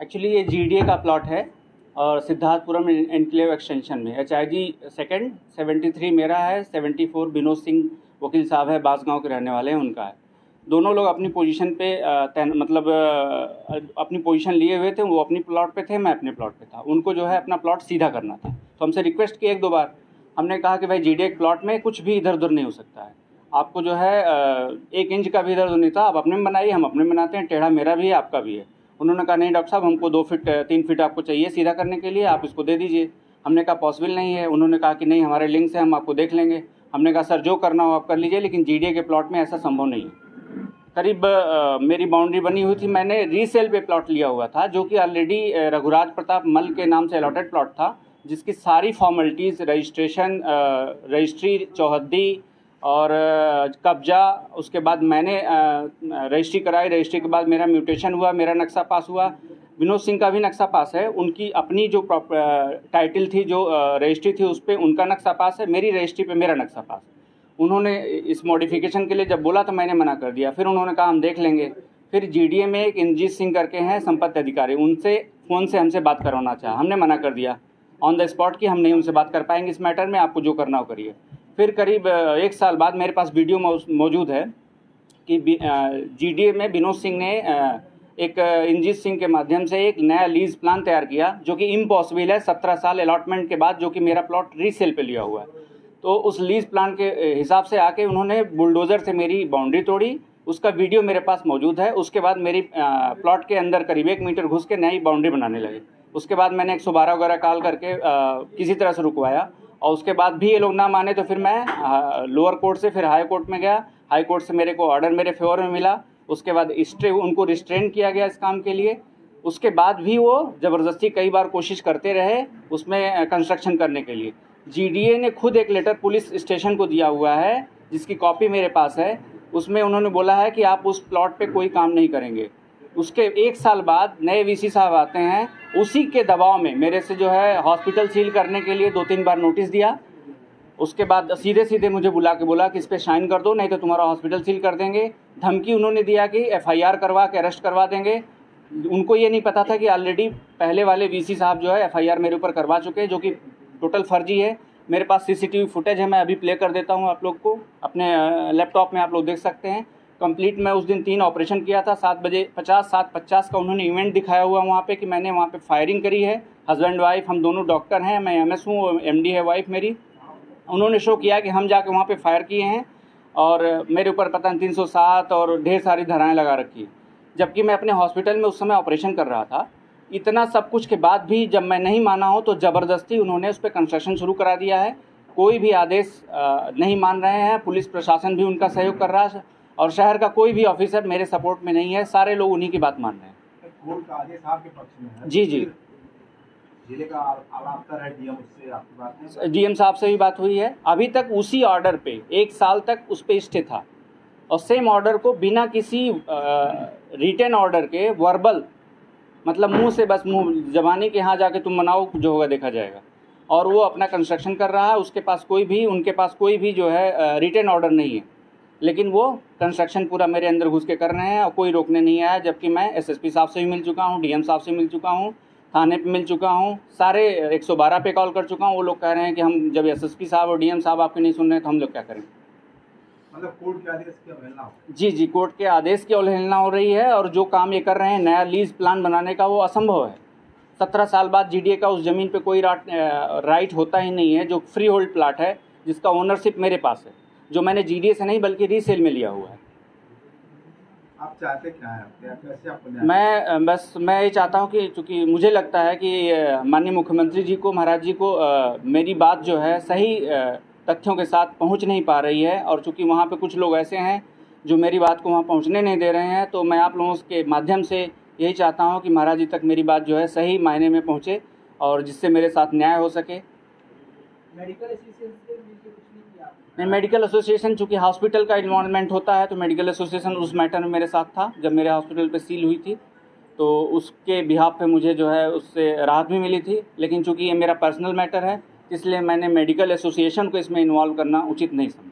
Actually ये GDA का plot है और सिद्धार्थपुरम एनक्लेव एक्सटेंशन में HIG सेकेंड 73 मेरा है, 74 विनोद सिंह वकील साहब है, बांसगांव के रहने वाले हैं, उनका है। दोनों लोग अपनी पोजीशन पे अपनी पोजीशन लिए हुए थे। वो अपनी प्लॉट पे थे, मैं अपने प्लॉट पे था। उनको जो है अपना प्लॉट सीधा करना था, तो हमसे रिक्वेस्ट की 1-2 बार। हमने कहा कि भाई जीडीए प्लॉट में कुछ भी इधर उधर नहीं हो सकता है, आपको जो है 1 इंच का भी इधर उधर नहीं था, आप अपने में बनाइए, हम अपने में बनाते हैं, टेढ़ा मेरा भी है आपका भी है। उन्होंने कहा नहीं डॉक्टर साहब, हमको 2 फीट 3 फीट आपको चाहिए सीधा करने के लिए, आप इसको दे दीजिए। हमने कहा पॉसिबल नहीं है। उन्होंने कहा कि नहीं हमारे लिंक से हम आपको देख लेंगे। हमने कहा सर जो करना हो आप कर लीजिए, लेकिन जीडीए के प्लॉट में ऐसा संभव नहीं है। करीब मेरी बाउंड्री बनी हुई थी, मैंने रीसेल पे प्लॉट लिया हुआ था, जो कि ऑलरेडी रघुराज प्रताप मल के नाम से अलॉटेड प्लॉट था, जिसकी सारी फॉर्मेलिटीज़ रजिस्ट्रेशन, रजिस्ट्री, चौहद्दी और कब्जा, उसके बाद मैंने रजिस्ट्री कराई। रजिस्ट्री के बाद मेरा म्यूटेशन हुआ, मेरा नक्शा पास हुआ। विनोद सिंह का भी नक्शा पास है, उनकी अपनी जो टाइटल थी, जो रजिस्ट्री थी, उस पर उनका नक्शा पास है, मेरी रजिस्ट्री पे मेरा नक्शा पास है। उन्होंने इस मॉडिफिकेशन के लिए जब बोला तो मैंने मना कर दिया। फिर उन्होंने कहा हम देख लेंगे। फिर जीडीए में एक इंद्रजीत सिंह करके हैं संपत्ति अधिकारी, उनसे फ़ोन से हमसे बात करवाना चाहा, हमने मना कर दिया ऑन द स्पॉट कि हम नहीं उनसे बात कर पाएंगे इस मैटर में, आपको जो करना हो करिए। फिर करीब 1 साल बाद मेरे पास वीडियो मौजूद है कि जीडीए में विनोद सिंह ने एक इंद्रजीत सिंह के माध्यम से एक नया लीज प्लान तैयार किया, जो कि इम्पॉसिबल है 17 साल अलॉटमेंट के बाद, जो कि मेरा प्लॉट रीसेल पे लिया हुआ है। तो उस लीज प्लान के हिसाब से आके उन्होंने बुलडोज़र से मेरी बाउंड्री तोड़ी, उसका वीडियो मेरे पास मौजूद है। उसके बाद मेरी प्लॉट के अंदर करीब 1 मीटर घुस के नई बाउंड्री बनाने लगे। उसके बाद मैंने 112 वगैरह कॉल करके किसी तरह से रुकवाया, और उसके बाद भी ये लोग ना माने तो फिर मैं लोअर कोर्ट से फिर हाई कोर्ट में गया। हाई कोर्ट से मेरे को ऑर्डर मेरे फेवर में मिला। उसके बाद उनको रिस्ट्रेन किया गया इस काम के लिए। उसके बाद भी वो ज़बरदस्ती कई बार कोशिश करते रहे उसमें कंस्ट्रक्शन करने के लिए। जीडीए ने खुद एक लेटर पुलिस स्टेशन को दिया हुआ है, जिसकी कॉपी मेरे पास है। उसमें उन्होंने बोला है कि आप उस प्लॉट पे कोई काम नहीं करेंगे। उसके 1 साल बाद नए वीसी साहब आते हैं, उसी के दबाव में मेरे से जो है हॉस्पिटल सील करने के लिए 2-3 बार नोटिस दिया। उसके बाद सीधे सीधे मुझे बुला के बोला कि इस पे साइन कर दो, नहीं तो तुम्हारा हॉस्पिटल सील कर देंगे। धमकी उन्होंने दिया कि FIR करवा के अरेस्ट करवा देंगे। उनको ये नहीं पता था कि ऑलरेडी पहले वाले वीसी साहब जो है FIR मेरे ऊपर करवा चुके हैं, जो कि टोटल फर्जी है। मेरे पास CCTV फुटेज है, मैं अभी प्ले कर देता हूँ आप लोग को, अपने लैपटॉप में आप लोग देख सकते हैं। कंप्लीट मैं उस दिन 3 ऑपरेशन किया था। 7:50 का उन्होंने इवेंट दिखाया हुआ वहाँ पे कि मैंने वहाँ पे फायरिंग करी है। हस्बैंड वाइफ हम दोनों डॉक्टर हैं, मैं MS हूँ, MD है वाइफ मेरी। उन्होंने शो किया कि हम जाके वहाँ पे फायर किए हैं, और मेरे ऊपर पता नहीं 307 और ढेर सारी धाराएँ लगा रखी, जबकि मैं अपने हॉस्पिटल में उस समय ऑपरेशन कर रहा था। इतना सब कुछ के बाद भी जब मैं नहीं माना हूँ तो ज़बरदस्ती उन्होंने उस पर कंस्ट्रक्शन शुरू करा दिया है। कोई भी आदेश नहीं मान रहे हैं। पुलिस प्रशासन भी उनका सहयोग कर रहा है, और शहर का कोई भी ऑफिसर मेरे सपोर्ट में नहीं है। सारे लोग उन्हीं की बात मान रहे हैं। कोर्ट का आदेश आपके पक्ष में है? जी। जिले का आलाफ्ता है डीएम, उससे आपकी बात नहीं? डीएम साहब से भी बात हुई है। अभी तक उसी ऑर्डर पे 1 साल तक उस पर स्टे था, और सेम ऑर्डर को बिना किसी रिटन ऑर्डर के वर्बल, मतलब मुंह से बस मुंह जबानी के यहाँ जाके तुम मनाओ, जो होगा देखा जाएगा, और वो अपना कंस्ट्रक्शन कर रहा है। उनके पास कोई भी जो है रिटन ऑर्डर नहीं है, लेकिन वो कंस्ट्रक्शन पूरा मेरे अंदर घुस के कर रहे हैं और कोई रोकने नहीं आया। जबकि मैं SSP साहब से भी मिल चुका हूँ, DM साहब से मिल चुका हूँ, थाने पे मिल चुका हूँ, सारे 112 पे कॉल कर चुका हूँ। वो लोग कह रहे हैं कि हम जब SSP साहब और DM साहब आपके नहीं सुन रहे हैं तो हम लोग क्या करें। मतलब कोर्ट के आदेश की अवहेलना हो? जी, कोर्ट के आदेश की अवहेलना हो रही है, और जो काम ये कर रहे हैं नया लीज प्लान बनाने का, वो असंभव है। 17 साल बाद जीडीए का उस ज़मीन पे कोई राइट होता ही नहीं है, जो फ्री होल्ड प्लाट है, जिसका ओनरशिप मेरे पास है, जो मैंने जीडीए से नहीं बल्कि रीसेल में लिया हुआ है। आप चाहते क्या हैं? कैसे आपको मैं ये चाहता हूँ कि चूँकि मुझे लगता है कि माननीय मुख्यमंत्री जी को, महाराज जी को मेरी बात जो है सही तथ्यों के साथ पहुंच नहीं पा रही है, और चूंकि वहाँ पे कुछ लोग ऐसे हैं जो मेरी बात को वहाँ पहुँचने नहीं दे रहे हैं, तो मैं आप लोगों के माध्यम से यही चाहता हूँ कि महाराज जी तक मेरी बात जो है सही मायने में पहुँचे, और जिससे मेरे साथ न्याय हो सके। मेडिकल एसोसिएशन चूँकि हॉस्पिटल का इन्वॉल्वमेंट होता है, तो मेडिकल एसोसिएशन उस मैटर में मेरे साथ था जब मेरे हॉस्पिटल पे सील हुई थी, तो उसके बिहाफ पे मुझे जो है उससे राहत भी मिली थी। लेकिन चूँकि ये मेरा पर्सनल मैटर है, इसलिए मैंने मेडिकल एसोसिएशन को इसमें इन्वॉल्व करना उचित नहीं समझा।